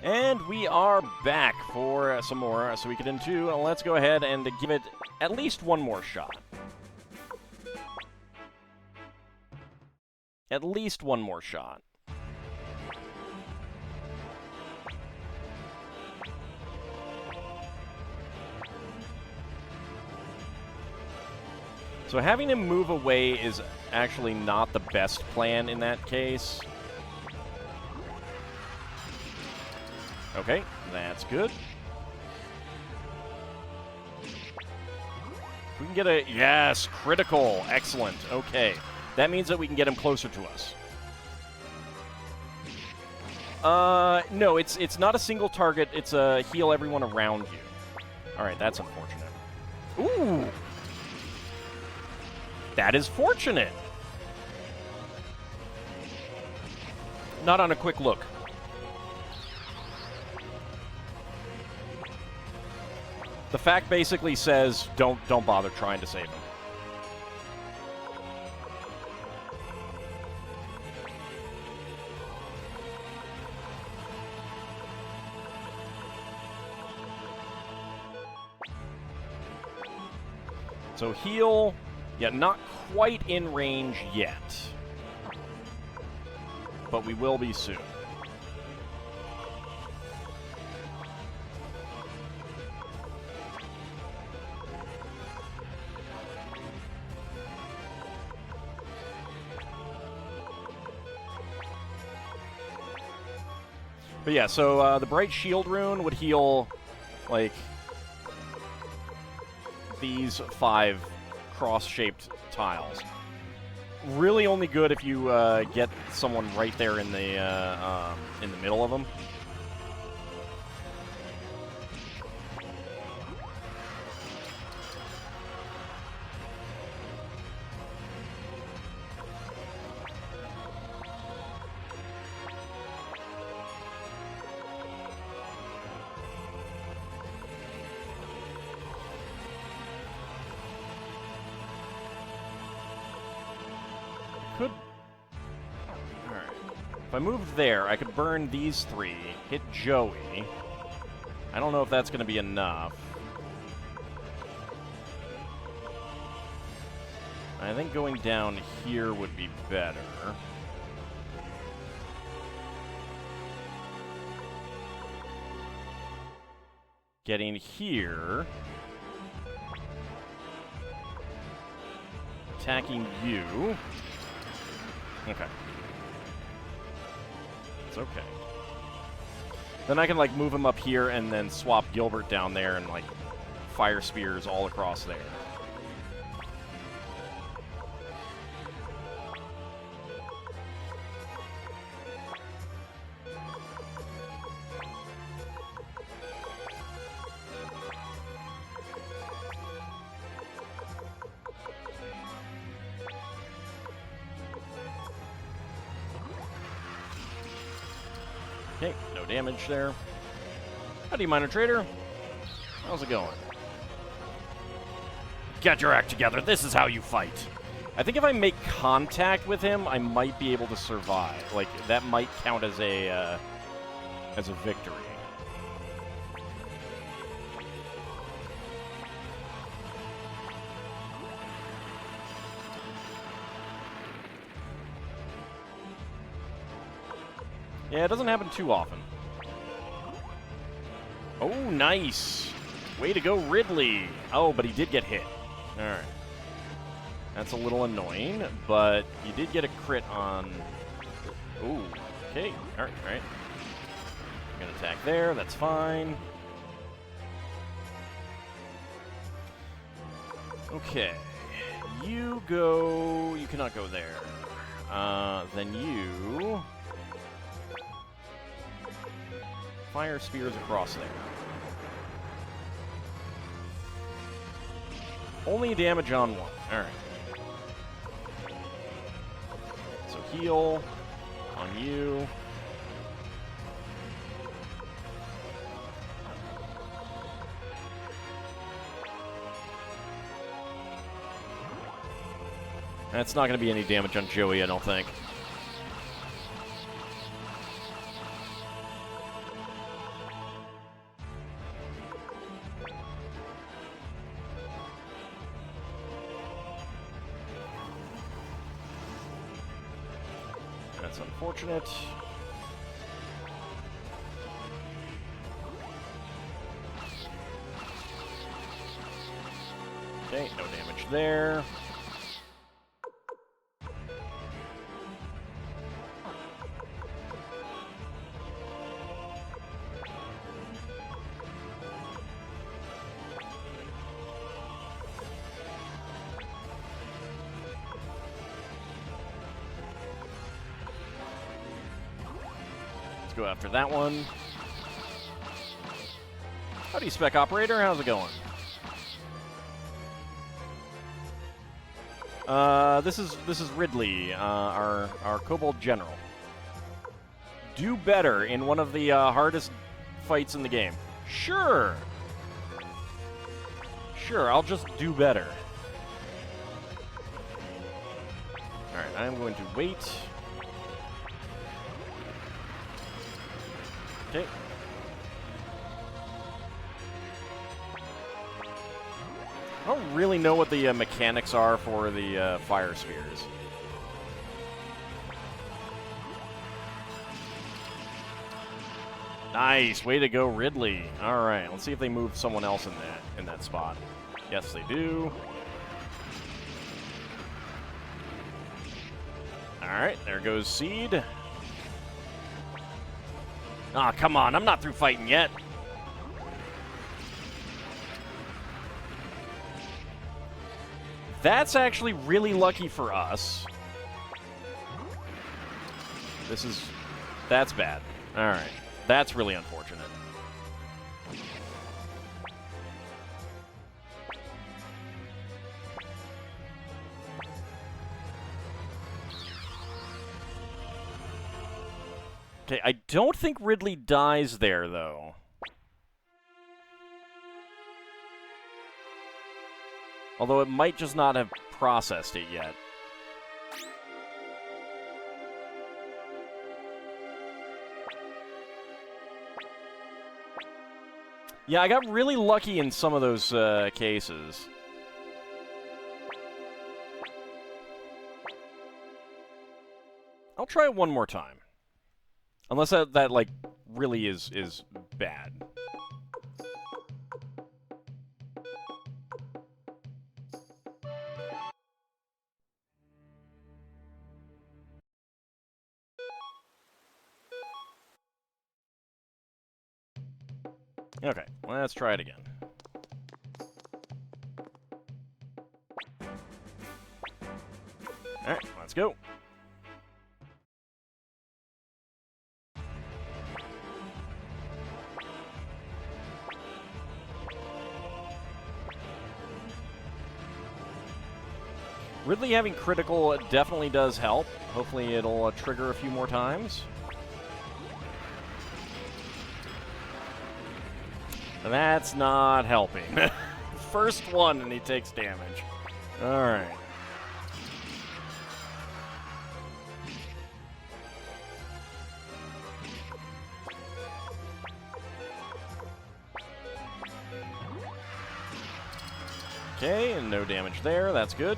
And we are back for some more Suikoden II. Let's go ahead and give it at least one more shot. At least one more shot. So having him move away is actually not the best plan in that case. Okay, that's good. We can get a... Yes, critical. Excellent. Okay. That means that we can get him closer to us. No, it's not a single target. It's a heal everyone around you. All right, that's unfortunate. Ooh! That is fortunate. Not on a quick look. The fact basically says, don't bother trying to save him. So heal, yeah, not quite in range yet. But we will be soon. But yeah, so the Bright Shield rune would heal, like, these 5 cross-shaped tiles. Really only good if you get someone right there in the middle of them. Could... Alright. If I moved there, I could burn these 3, hit Joey. I don't know if that's going to be enough. I think going down here would be better. Getting here. Attacking you. Okay. It's okay. Then I can, like, move him up here and then swap Gilbert down there and, like, fire spears all across there. Okay, no damage there. Howdy, Minor Trader. How's it going? Get your act together. This is how you fight. I think if I make contact with him, I might be able to survive. Like, that might count as a victory. Yeah, it doesn't happen too often. Oh, nice. Way to go, Ridley. Oh, but he did get hit. All right. That's a little annoying, but you did get a crit on... Ooh, okay. All right, all right. I'm going to attack there. That's fine. Okay. You go... You cannot go there. Then you... Fire spears across there. Only damage on one. Alright. So heal on you. That's not going to be any damage on Joey, I don't think. That's unfortunate. Okay, no damage there. Let's go after that one. Howdy, Spec Operator. How's it going? This is Ridley, our Kobold General. Do better in one of the hardest fights in the game. Sure. Sure, I'll just do better. Alright, I'm going to wait. Okay. I don't really know what the mechanics are for the fire spheres. Nice, way to go, Ridley. All right, let's see if they move someone else in that spot. Yes, they do. All right, there goes Seed. Ah, come on, I'm not through fighting yet. That's actually really lucky for us. That's bad. All right, that's really unfortunate. Okay, I don't think Ridley dies there, though. Although it might just not have processed it yet. Yeah, I got really lucky in some of those cases. I'll try it one more time. Unless that like, really is bad. Okay, let's try it again. Alright, let's go. Ridley having critical definitely does help. Hopefully it'll trigger a few more times. That's not helping. First one and he takes damage. Alright. Okay, and no damage there. That's good.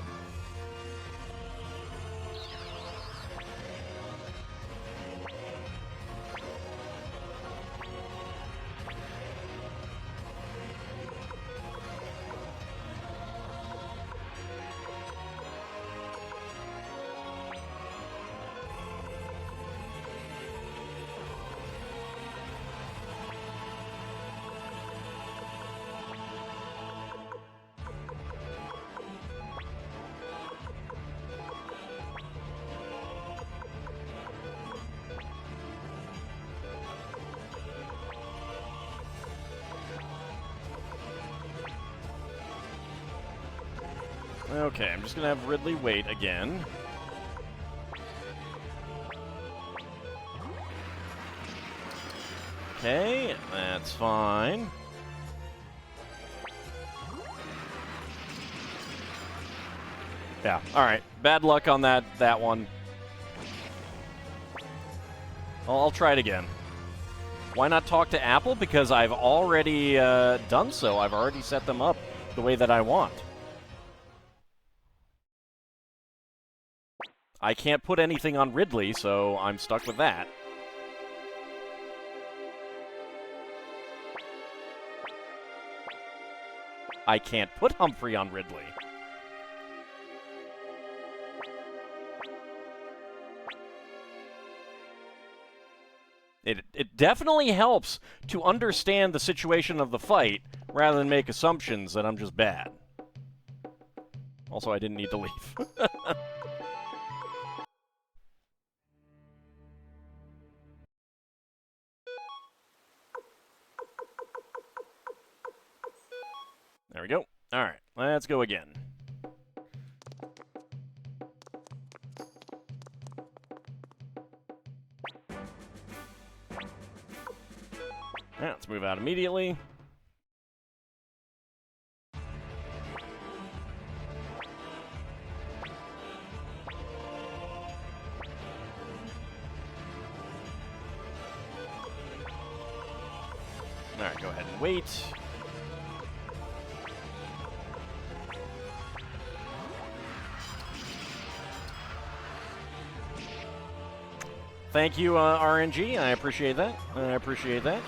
Okay, I'm just going to have Ridley wait again. Okay, that's fine. Yeah, alright. Bad luck on that one. I'll try it again. Why not talk to Apple? Because I've already done so. I've already set them up the way that I want. I can't put anything on Ridley, so I'm stuck with that. I can't put Humphrey on Ridley. It definitely helps to understand the situation of the fight rather than make assumptions that I'm just bad. Also, I didn't need to leave. There we go. All right, let's go again. Yeah, let's move out immediately. All right, go ahead and wait. Thank you, RNG. I appreciate that. I appreciate that.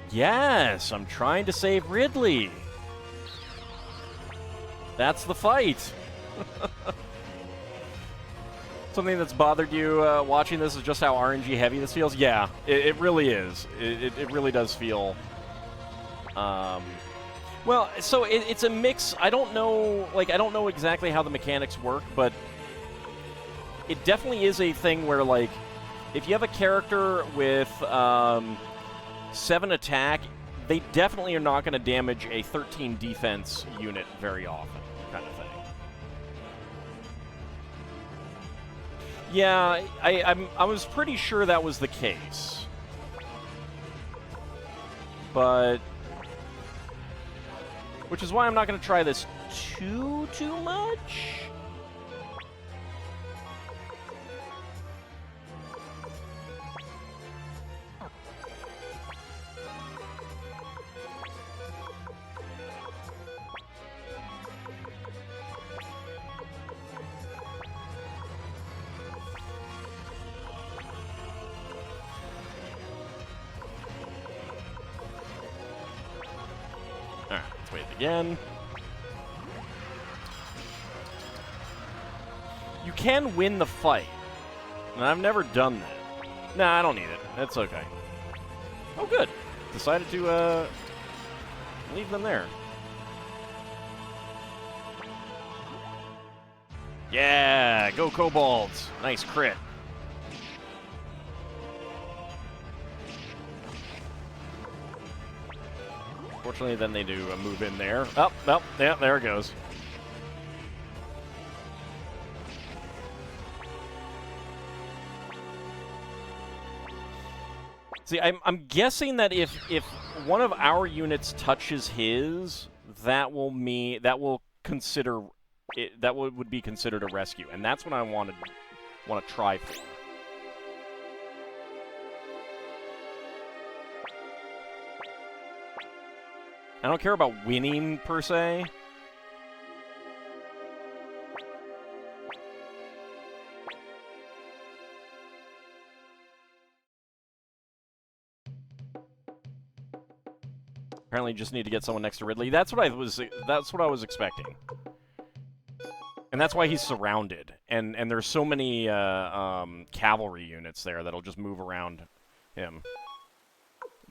Yes, I'm trying to save Ridley. That's the fight. Something that's bothered you watching this is just how RNG heavy this feels? Yeah, it really is. It really does feel... well, so it's a mix. I don't know, like, I don't know exactly how the mechanics work, but it definitely is a thing where, like, if you have a character with 7 attack, they definitely are not going to damage a 13 defense unit very often, kind of thing. Yeah, I was pretty sure that was the case. But... which is why I'm not going to try this too much. Alright, let's wait again. You can win the fight. And I've never done that. Nah, I don't need it. That's okay. Oh, good. Decided to, leave them there. Yeah! Go Kobolds! Nice crit. Fortunately, then they do a move in there. Oh, well, yeah, there it goes. See, I'm guessing that if one of our units touches his, that will consider it, that would be considered a rescue, and that's what I want to try for. I don't care about winning, per se. Apparently, you just need to get someone next to Ridley. That's what I was expecting. And that's why he's surrounded. And there's so many cavalry units there that'll just move around him.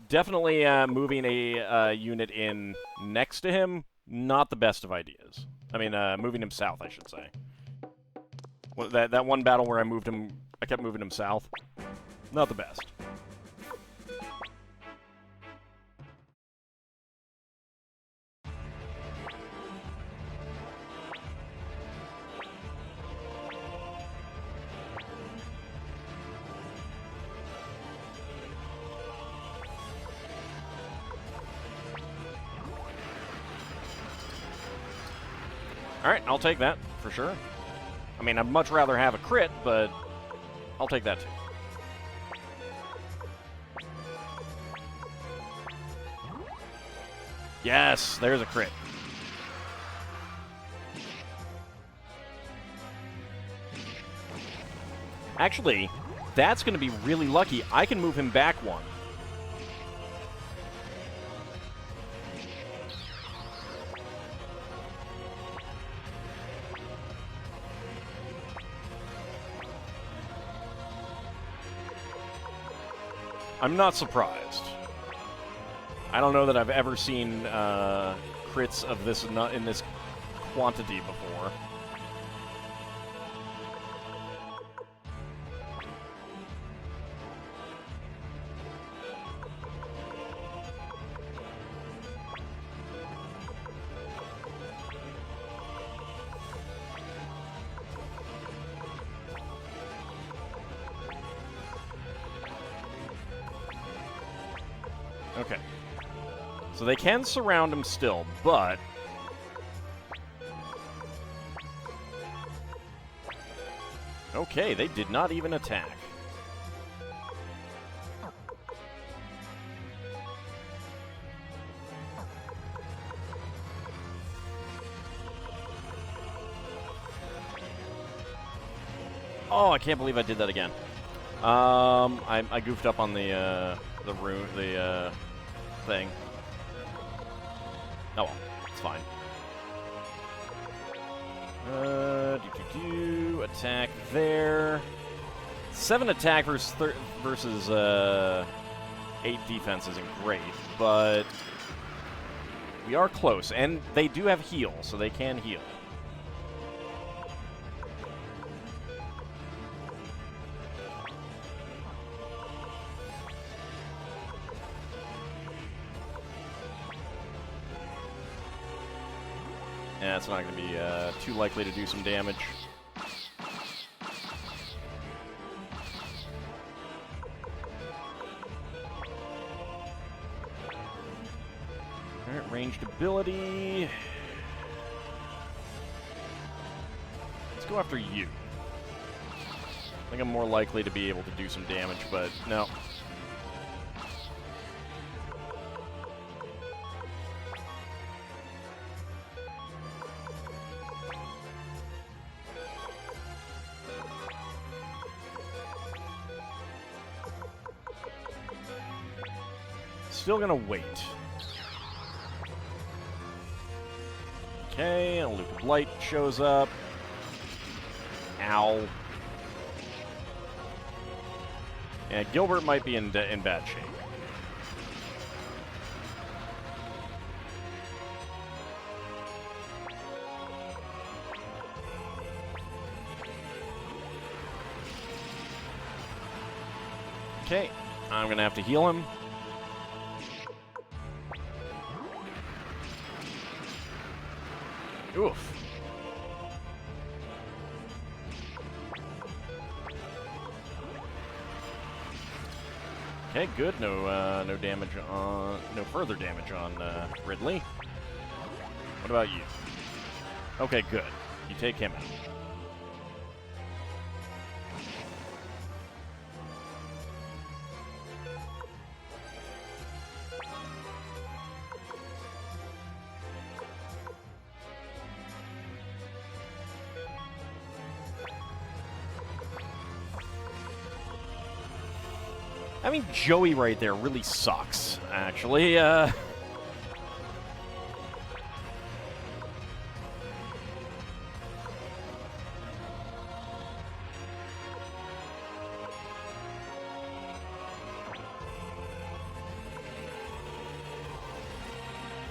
Definitely moving a unit in next to him, not the best of ideas. I mean, moving him south, I should say. That one battle where I kept moving him south, not the best. Alright, I'll take that, for sure. I mean, I'd much rather have a crit, but I'll take that too. Yes, there's a crit. Actually, that's going to be really lucky. I can move him back one. I'm not surprised. I don't know that I've ever seen crits of this in this quantity before. Okay. So they can surround him still, but... Okay, they did not even attack. Oh, I can't believe I did that again. I goofed up on the Rune, thing. Oh well, it's fine. Attack there. 7 attack versus 8 defense isn't great, but we are close, and they do have heal, so they can heal. Yeah, it's not going to be too likely to do some damage. Alright, ranged ability. Let's go after you. I think I'm more likely to be able to do some damage, but no. Still gonna wait. Okay, a Loop of Light shows up. Ow. Yeah, Gilbert might be in bad shape. Okay, I'm gonna have to heal him. Oof. Okay, good. No damage on, no further damage on Ridley. What about you? Okay, good. You take him out. I mean, Joey right there really sucks, actually. Nope.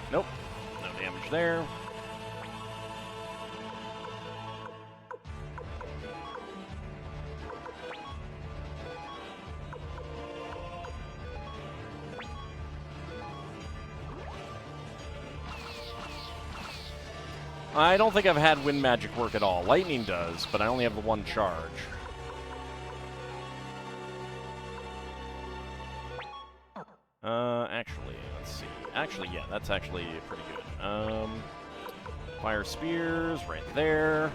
No damage there. I don't think I've had wind magic work at all. Lightning does, but I only have the one charge. Actually, let's see. Actually, yeah, that's actually pretty good. Fire spears right there.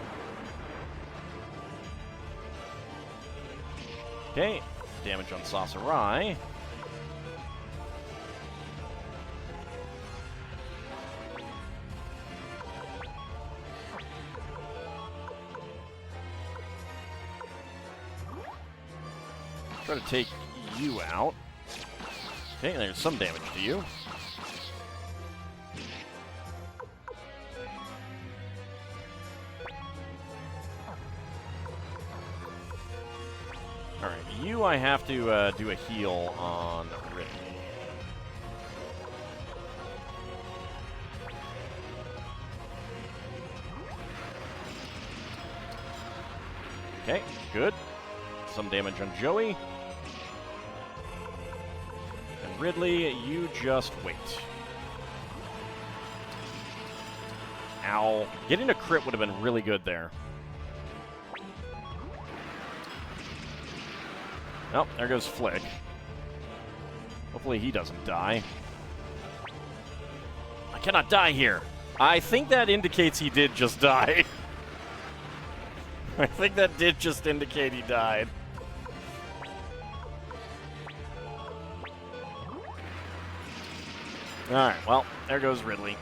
Okay, damage on Sasarai. Try to take you out. Okay, there's some damage to you. Alright, you I have to do a heal on Rune. Okay, good. Some damage on Joey. And Ridley, you just wait. Ow. Getting a crit would have been really good there. Oh, there goes Flick. Hopefully he doesn't die. I cannot die here. I think that indicates he did just die. I think that did just indicate he died. Alright, well, there goes Ridley.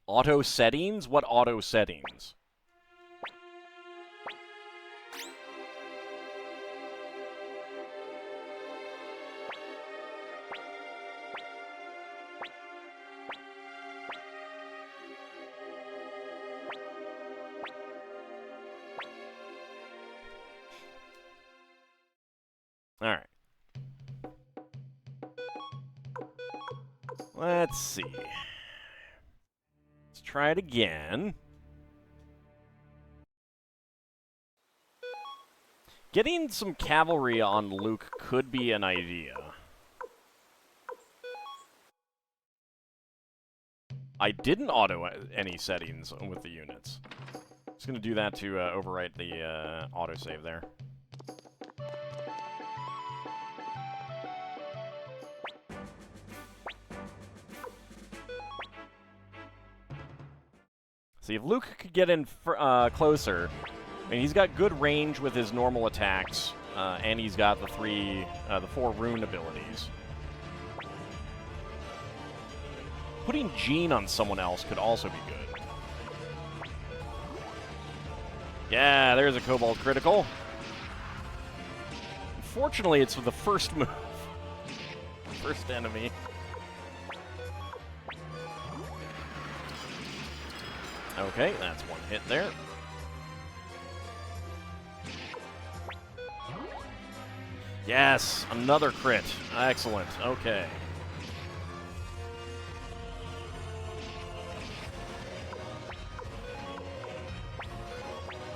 Auto settings? What auto settings? Alright. Let's see. Let's try it again. Getting some cavalry on Luke could be an idea. I didn't auto any settings with the units. Just going to do that to overwrite the autosave there. See, if Luke could get in closer, I mean, he's got good range with his normal attacks, and he's got the 4 Rune abilities. Putting Jean on someone else could also be good. Yeah, there's a Kobold critical. Unfortunately, it's the first move. First enemy. Okay, that's one hit there. Yes, another crit. Excellent. Okay.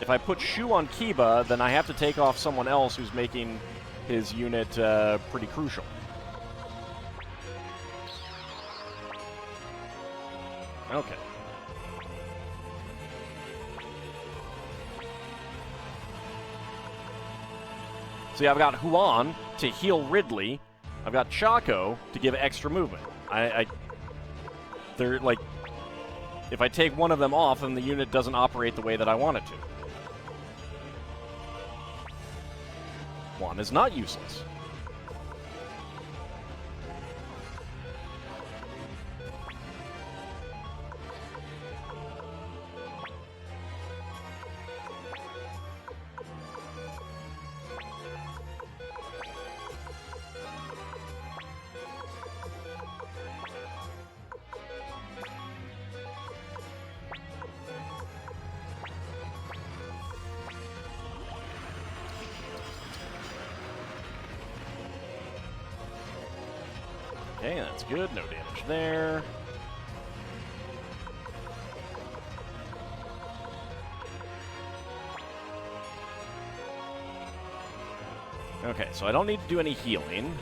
If I put Shu on Kiba, then I have to take off someone else who's making his unit pretty crucial. Okay. See, I've got Huan to heal Ridley. I've got Chaco to give extra movement. They're like, if I take one of them off, then the unit doesn't operate the way that I want it to. One is not useless. Okay, that's good. No damage there. Okay, so I don't need to do any healing.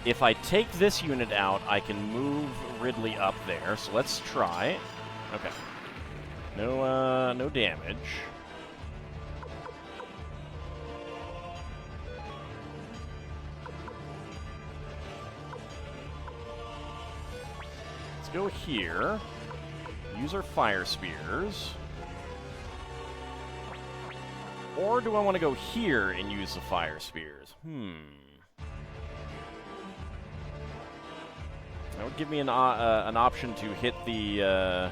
If I take this unit out, I can move Ridley up there. So let's try. Okay. No damage. Let's go here. Use our fire spears. Or do I want to go here and use the fire spears? That would give me an option to hit the...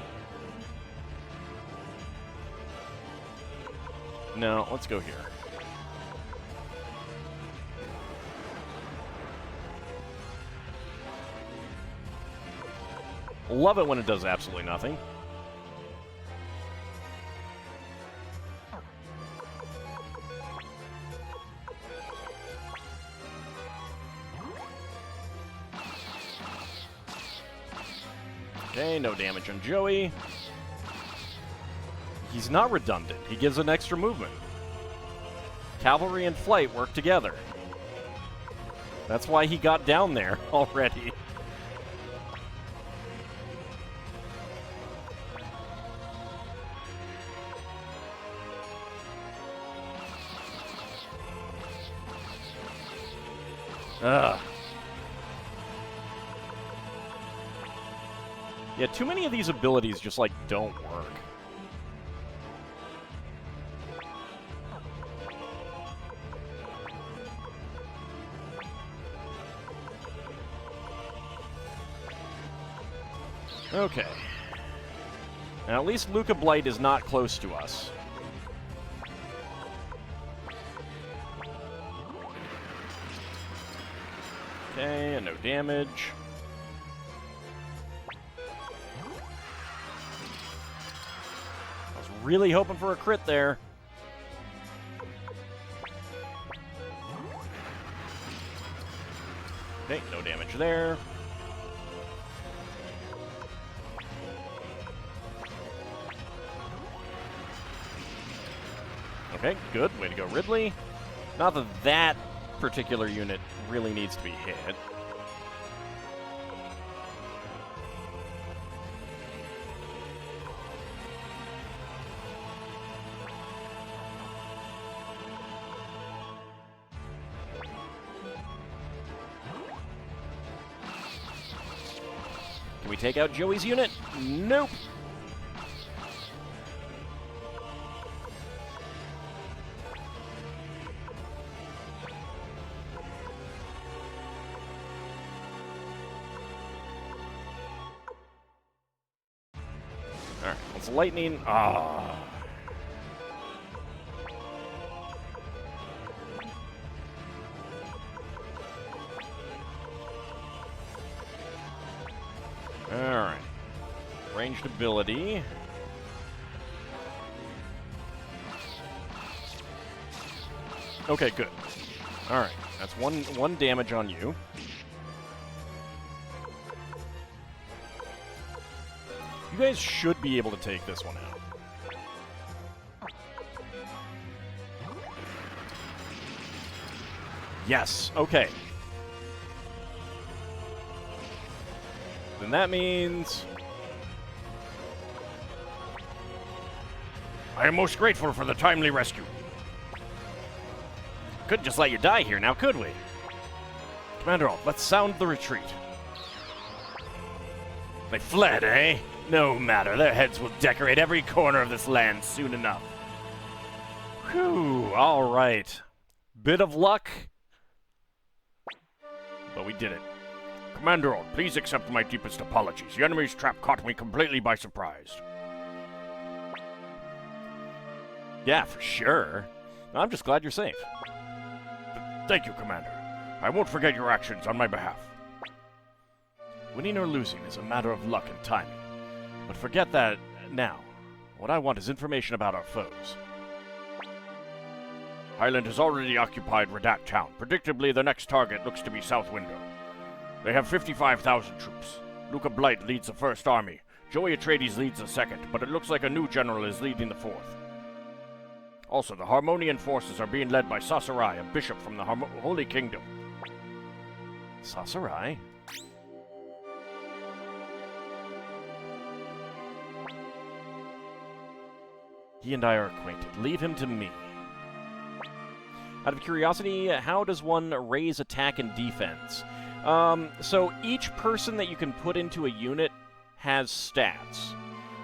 No, let's go here. Love it when it does absolutely nothing. Okay, no damage on Joey. He's not redundant. He gives an extra movement. Cavalry and flight work together. That's why he got down there already. Ugh. Yeah, too many of these abilities just, like, don't work. Okay. Now, at least Luca Blight is not close to us. Okay, and no damage. I was really hoping for a crit there. Okay, no damage there. Okay, good. Way to go, Ridley. Not that that particular unit really needs to be hit. Can we take out Joey's unit? Nope. Alright, let's lightning. Ah. Alright. Ranged ability. Okay, good. Alright, that's one damage on you. You guys should be able to take this one out. Yes, okay. Then that means... I am most grateful for the timely rescue. Couldn't just let you die here now, could we? Commander Alt, let's sound the retreat. They fled, eh? No matter, their heads will decorate every corner of this land soon enough. Whew, all right. Bit of luck, but we did it. Commander Alt, please accept my deepest apologies. The enemy's trap caught me completely by surprise. Yeah, for sure. I'm just glad you're safe. Thank you, Commander. I won't forget your actions on my behalf. Winning or losing is a matter of luck and timing. But forget that now. What I want is information about our foes. Highland has already occupied Redact Town. Predictably, the next target looks to be South Window. They have 55,000 troops. Luca Blight leads the first army. Joey Atreides leads the second, but it looks like a new general is leading the fourth. Also, the Harmonian forces are being led by Sasarai, a bishop from the Holy Kingdom. Sasarai? He and I are acquainted. Leave him to me. Out of curiosity, how does one raise attack and defense? So each person that you can put into a unit has stats.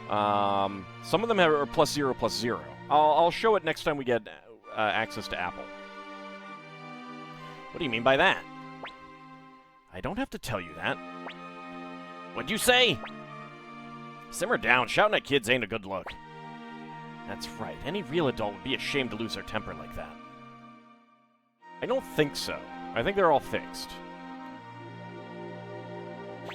Some of them are +0, +0. I'll show it next time we get access to Apple. What do you mean by that? I don't have to tell you that. What'd you say? Simmer down. Shouting at kids ain't a good look. That's right. Any real adult would be ashamed to lose their temper like that. I don't think so. I think they're all fixed.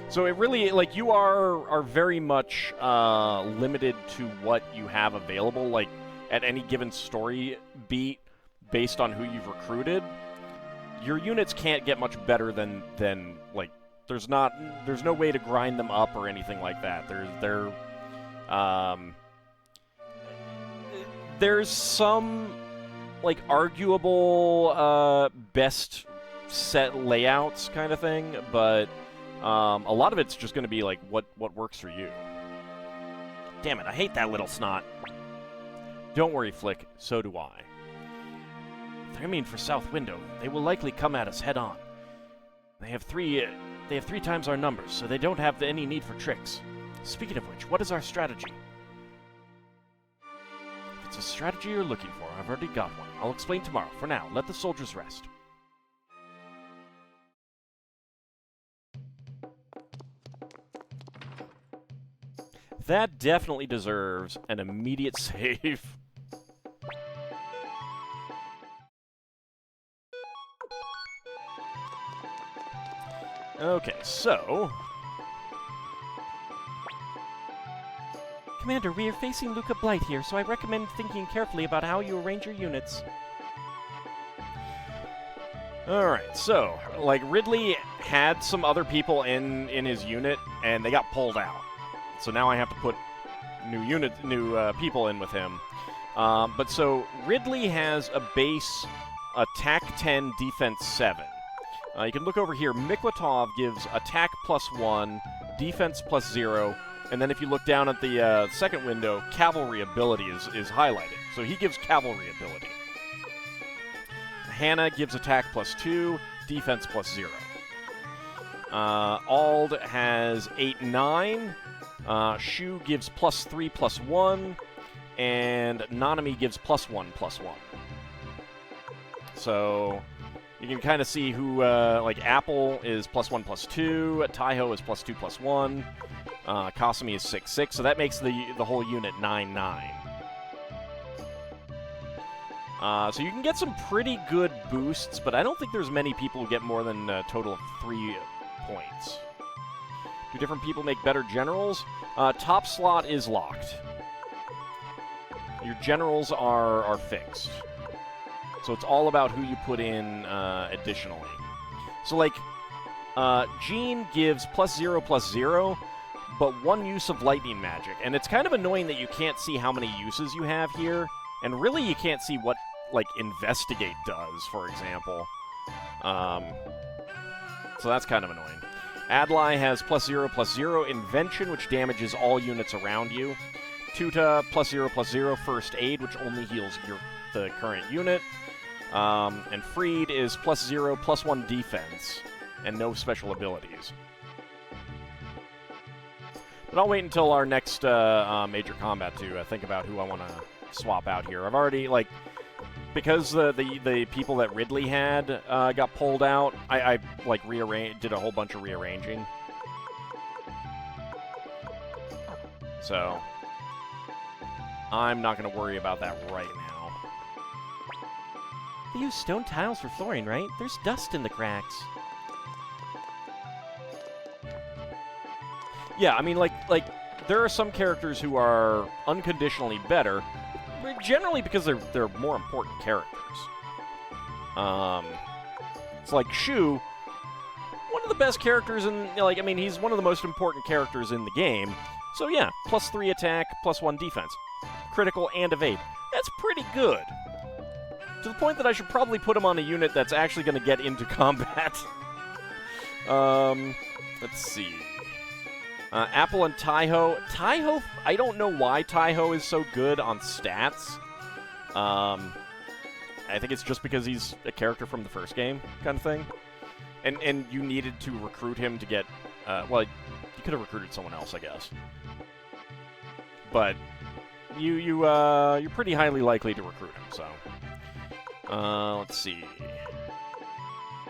So it really, like, you are very much limited to what you have available, like, at any given story beat based on who you've recruited. Your units can't get much better than like, there's no way to grind them up or anything like that. There's some, like, arguable best set layouts kind of thing, but a lot of it's just going to be, like, what works for you. Damn it, I hate that little snot. Don't worry, Flick, so do I. If they're mean for South Window, they will likely come at us head-on. They have three times our numbers, so they don't have any need for tricks. Speaking of which, what is our strategy? If it's a strategy you're looking for, I've already got one. I'll explain tomorrow. For now, let the soldiers rest. That definitely deserves an immediate save. Okay, so... Commander, we are facing Luca Blight here, so I recommend thinking carefully about how you arrange your units. Alright, so, like, Ridley had some other people in his unit, and they got pulled out. So now I have to put new people in with him. But so, Ridley has a base attack 10, defense 7. You can look over here. Miklotov gives attack +1, defense +0, and then if you look down at the second window, cavalry ability is highlighted. So he gives cavalry ability. Hannah gives attack +2, defense +0. Ald has 8-9. Shu gives +3/+1, and Nanami gives +1/+1. So you can kind of see who, like, Apple is +1/+2, Taiho is +2/+1, Kasumi is 6/6, so that makes the whole unit 9/9. So you can get some pretty good boosts, but I don't think there's many people who get more than a total of 3 points. Do different people make better generals? Top slot is locked. Your generals are fixed. So it's all about who you put in additionally. So, like, Jean gives +0/+0, but 1 use of lightning magic. And it's kind of annoying that you can't see how many uses you have here. And really you can't see what, like, Investigate does, for example. So that's kind of annoying. Adlai has +0/+0 Invention, which damages all units around you. Tuta, +0/+0 First Aid, which only heals the current unit. And Freed is +0/+1 Defense, and no special abilities. But I'll wait until our next major combat to think about who I want to swap out here. I've already, like, because the people that Ridley had got pulled out, I like did a whole bunch of rearranging. So I'm not going to worry about that right now. They use stone tiles for flooring, right? There's dust in the cracks. Yeah, I mean, like there are some characters who are unconditionally better, but generally because they're more important characters. It's like Shu, one of the best characters in, like, I mean, he's one of the most important characters in the game. So yeah, +3 attack, +1 defense, critical and evade. That's pretty good. To the point that I should probably put him on a unit that's actually going to get into combat. Let's see. Apple and Taiho. Taiho, I don't know why Taiho is so good on stats. I think it's just because he's a character from the first game, kind of thing. And you needed to recruit him to get... well, you could have recruited someone else, I guess. But you're pretty highly likely to recruit him, so... let's see.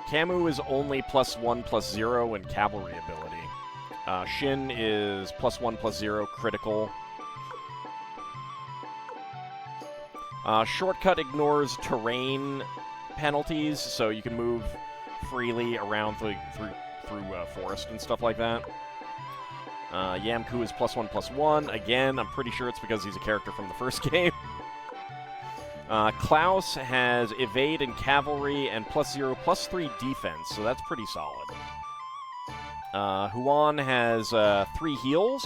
Camu is only +1/+0 in cavalry ability. Shin is +1/+0 critical. Shortcut ignores terrain penalties, so you can move freely around through forest and stuff like that. Yamku is +1/+1. Again, I'm pretty sure it's because he's a character from the first game. Klaus has evade and cavalry and +0/+3 defense, so that's pretty solid. Huan has 3 heals.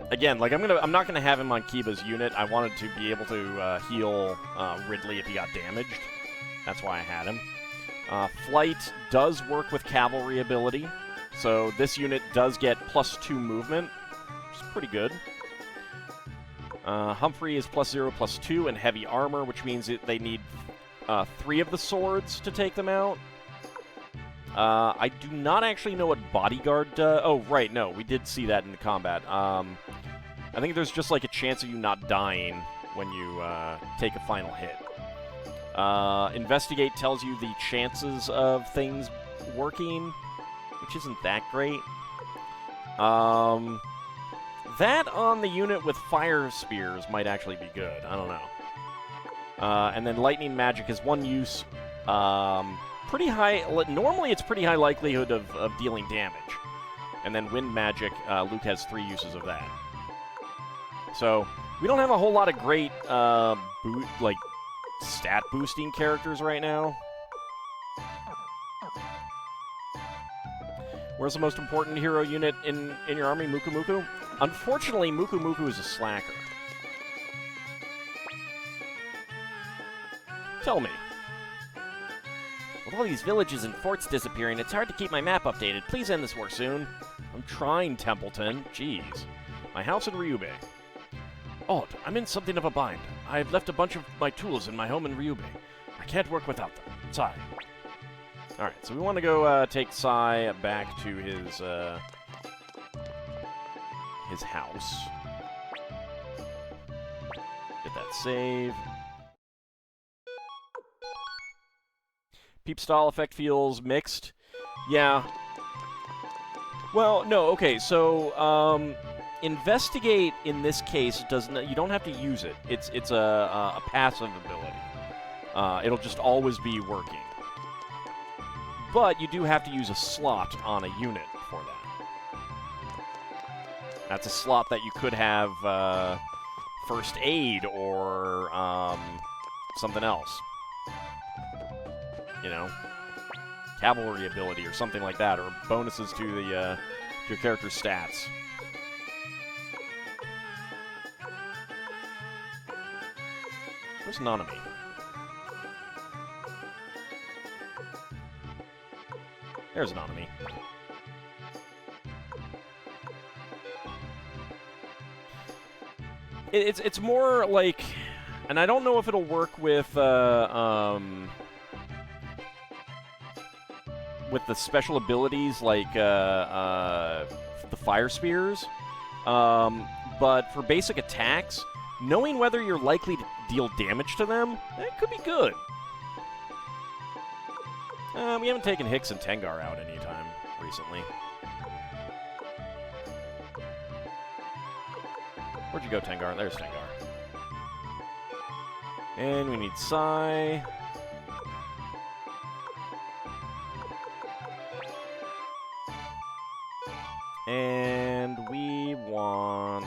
Again, like I'm not gonna have him on Kiba's unit. I wanted to be able to heal Ridley if he got damaged. That's why I had him. Flight does work with cavalry ability, so this unit does get +2 movement, which is pretty good. Humphrey is +0/+2 and heavy armor, which means they need 3 of the swords to take them out. I do not actually know what bodyguard does. Oh, right, no, we did see that in the combat. I think there's just like a chance of you not dying when you take a final hit. Investigate tells you the chances of things working, which isn't that great. That on the unit with fire spears might actually be good. I don't know. And then lightning magic is 1 use. Pretty high. Normally, it's pretty high likelihood of dealing damage. And then wind magic, Luke has 3 uses of that. So we don't have a whole lot of great stat boosting characters right now. Where's the most important hero unit in your army? Muku Muku? Unfortunately, Muku Muku is a slacker. Tell me. With all these villages and forts disappearing, it's hard to keep my map updated. Please end this war soon. I'm trying, Templeton. Jeez. My house in Ryube. Odd, I'm in something of a bind. I've left a bunch of my tools in my home in Ryube. I can't work without them. Sai. Alright, so we want to go take Sai back to his house. Get that save. Peep style effect feels mixed. Yeah. Well, no, okay, so, investigate in this case you don't have to use it. It's a passive ability. It'll just always be working. But you do have to use a slot on a unit for that. That's a slot that you could have first aid or something else. You know, cavalry ability or something like that, or bonuses to the your character's stats. Where's Nanami? There's Nanami. It's more like, and I don't know if it'll work with the special abilities like the fire spears, but for basic attacks, knowing whether you're likely to deal damage to them, that could be good. We haven't taken Hicks and Tengar out anytime recently. Where'd you go, Tengar? There's Tengar. And we need Sai. And we want...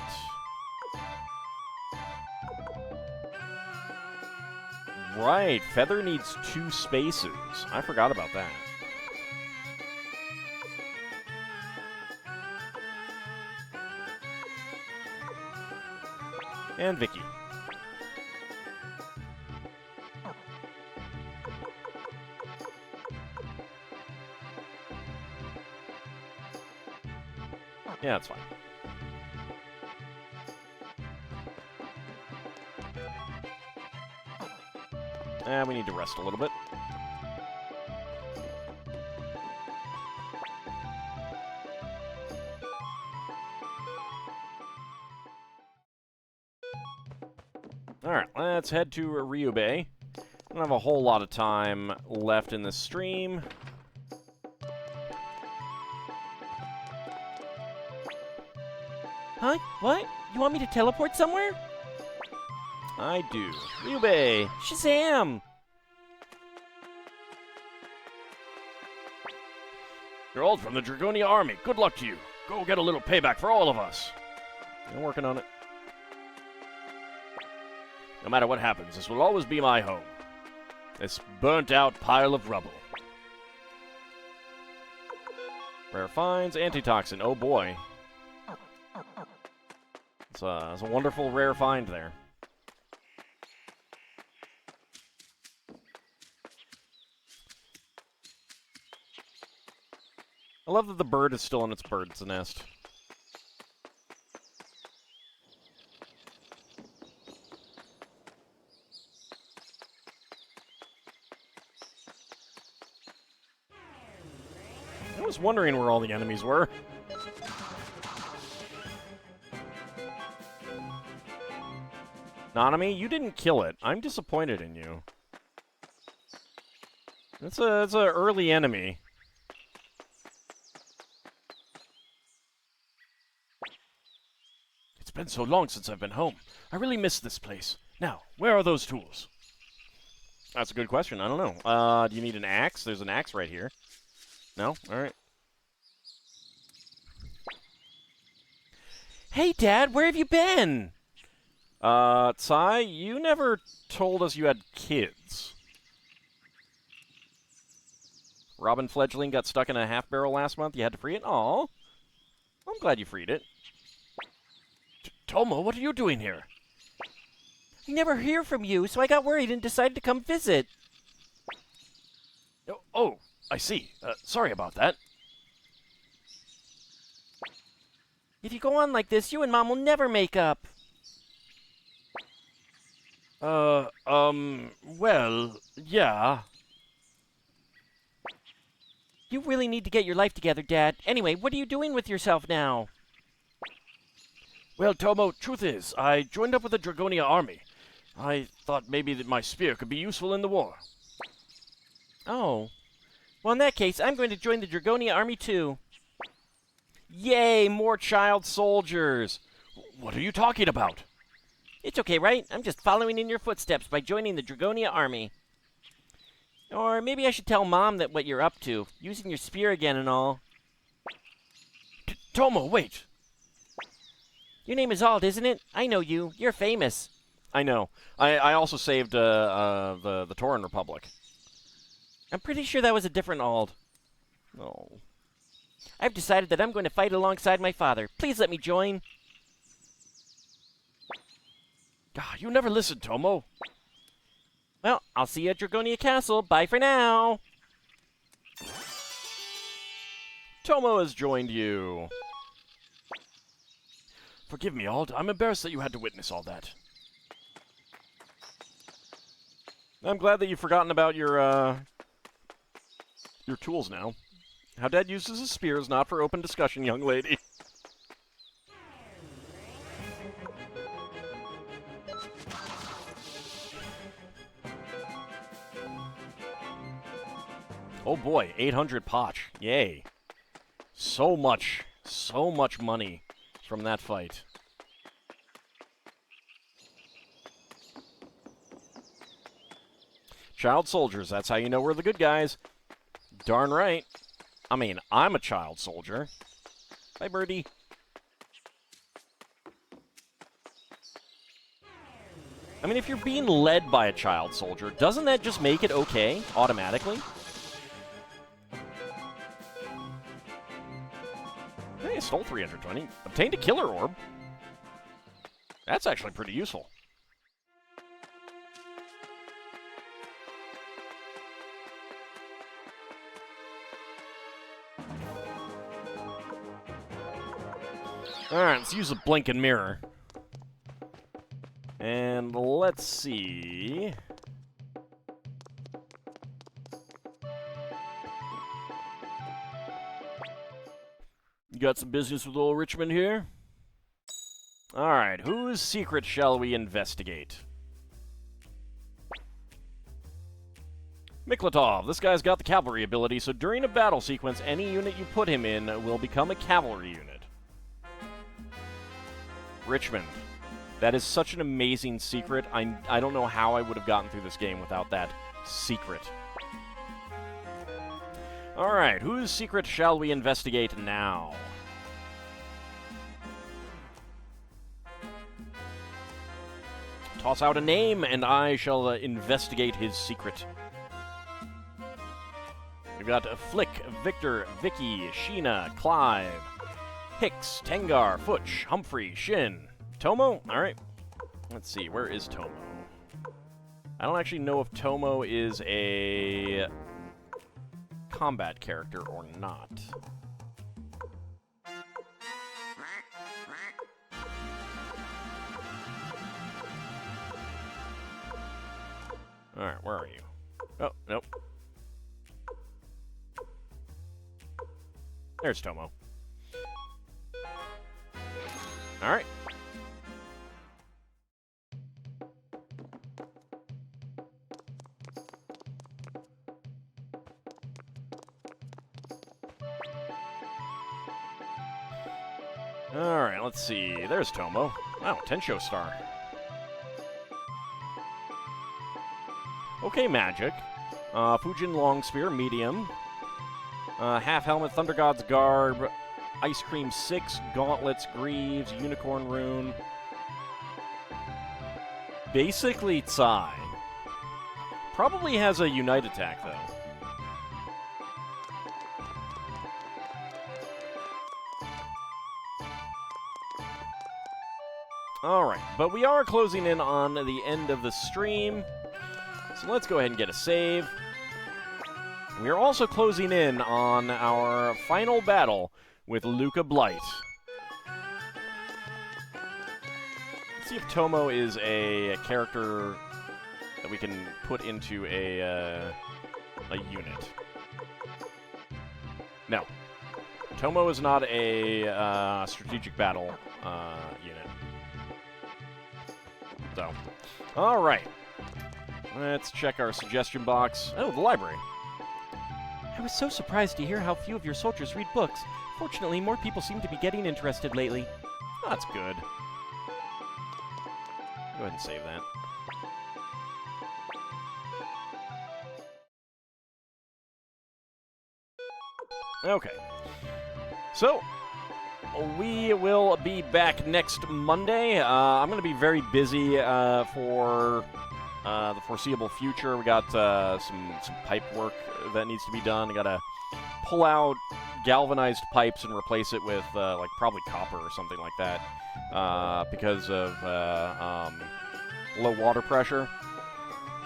Right, Feather needs 2 spaces. I forgot about that. And Vicky. Yeah, that's fine. And we need to rest a little bit. Alright, let's head to Ryube. I don't have a whole lot of time left in this stream. Huh? What? You want me to teleport somewhere? I do. Ryubei! Shazam! You're old from the Dragonia army. Good luck to you. Go get a little payback for all of us. I'm working on it. No matter what happens, this will always be my home. This burnt-out pile of rubble. Rare finds, antitoxin. Oh boy. It's a wonderful rare find there. I love that the bird is still in its bird's nest. I was wondering where all the enemies were. Nanami, you didn't kill it. I'm disappointed in you. It's a early enemy. It's been so long since I've been home. I really miss this place. Now, where are those tools? That's a good question. I don't know. Do you need an axe? There's an axe right here. No? Alright. Hey, Dad, where have you been? Tsai, you never told us you had kids. Robin Fledgling got stuck in a half barrel last month. You had to free it? Aw. I'm glad you freed it. Tomo, what are you doing here? I never hear from you, so I got worried and decided to come visit. Oh, I see. Sorry about that. If you go on like this, you and Mom will never make up. Well, yeah. You really need to get your life together, Dad. Anyway, what are you doing with yourself now? Well, Tomo, truth is, I joined up with the Dragonia army. I thought maybe that my spear could be useful in the war. Oh. Well, in that case, I'm going to join the Dragonia army, too. Yay, more child soldiers! What are you talking about? It's okay, right? I'm just following in your footsteps by joining the Dragonia army. Or maybe I should tell Mom that what you're up to, using your spear again and all. Tomo, wait! Your name is Ald, isn't it? I know you. You're famous. I know. I also saved the Tauren Republic. I'm pretty sure that was a different Ald. Oh. I've decided that I'm going to fight alongside my father. Please let me join. God, you never listened, Tomo. Well, I'll see you at Dragonia Castle. Bye for now. Tomo has joined you. Forgive me, Ald. I'm embarrassed that you had to witness all that. I'm glad that you've forgotten about your tools now. How Dad uses his spear is not for open discussion, young lady. Oh boy, 800 potch. Yay. So much money from that fight. Child soldiers, that's how you know we're the good guys. Darn right. I mean, I'm a child soldier. Bye, birdie. I mean, if you're being led by a child soldier, doesn't that just make it okay, automatically? Hey, I stole 320. Obtained a killer orb. That's actually pretty useful. Alright, let's use a blinking mirror. And let's see. You got some business with old Richmond here? Alright, whose secret shall we investigate? Miklatov, this guy's got the cavalry ability, so during a battle sequence, any unit you put him in will become a cavalry unit. Richmond. That is such an amazing secret. I don't know how I would have gotten through this game without that secret. Alright, whose secret shall we investigate now? Toss out a name, and I shall investigate his secret. We've got Flick, Victor, Vicky, Sheena, Clive, Hicks, Tengar, Futch, Humphrey, Shin. Tomo? Alright. Let's see, where is Tomo? I don't actually know if Tomo is a combat character or not. Alright, where are you? Oh, nope. There's Tomo. Alright. Alright, let's see. There's Tomo. Wow, Tensho Star. Okay, magic. Fujin Long Spear, medium. Half Helmet, Thunder God's Garb, Ice Cream 6, Gauntlets, Greaves, Unicorn Rune. Basically, Tsai. Probably has a Unite attack, though. Alright, but we are closing in on the end of the stream, so let's go ahead and get a save. We are also closing in on our final battle with Luca Blight. Let's see if Tomo is a character that we can put into a unit. No. Tomo is not a strategic battle unit. So, alright. Let's check our suggestion box. Oh, the library. I was so surprised to hear how few of your soldiers read books. Fortunately, more people seem to be getting interested lately. Oh, that's good. Go ahead and save that. Okay. So, we will be back next Monday. I'm going to be very busy for the foreseeable future. We got some pipe work that needs to be done. I got to pull out galvanized pipes and replace it with like probably copper or something like that because of low water pressure.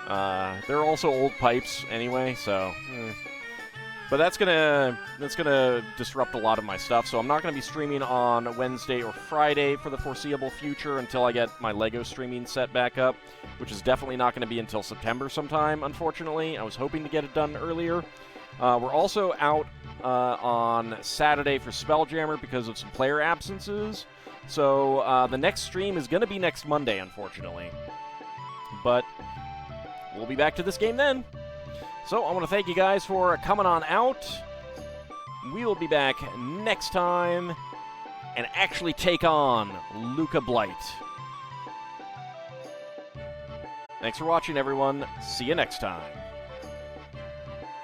They're also old pipes anyway, so. But that's gonna disrupt a lot of my stuff, so I'm not gonna be streaming on Wednesday or Friday for the foreseeable future until I get my LEGO streaming set back up, which is definitely not gonna be until September sometime, unfortunately. I was hoping to get it done earlier. We're also out on Saturday for Spelljammer because of some player absences, so the next stream is gonna be next Monday, unfortunately. But we'll be back to this game then. So, I want to thank you guys for coming on out. We will be back next time and actually take on Luca Blight. Thanks for watching, everyone. See you next time.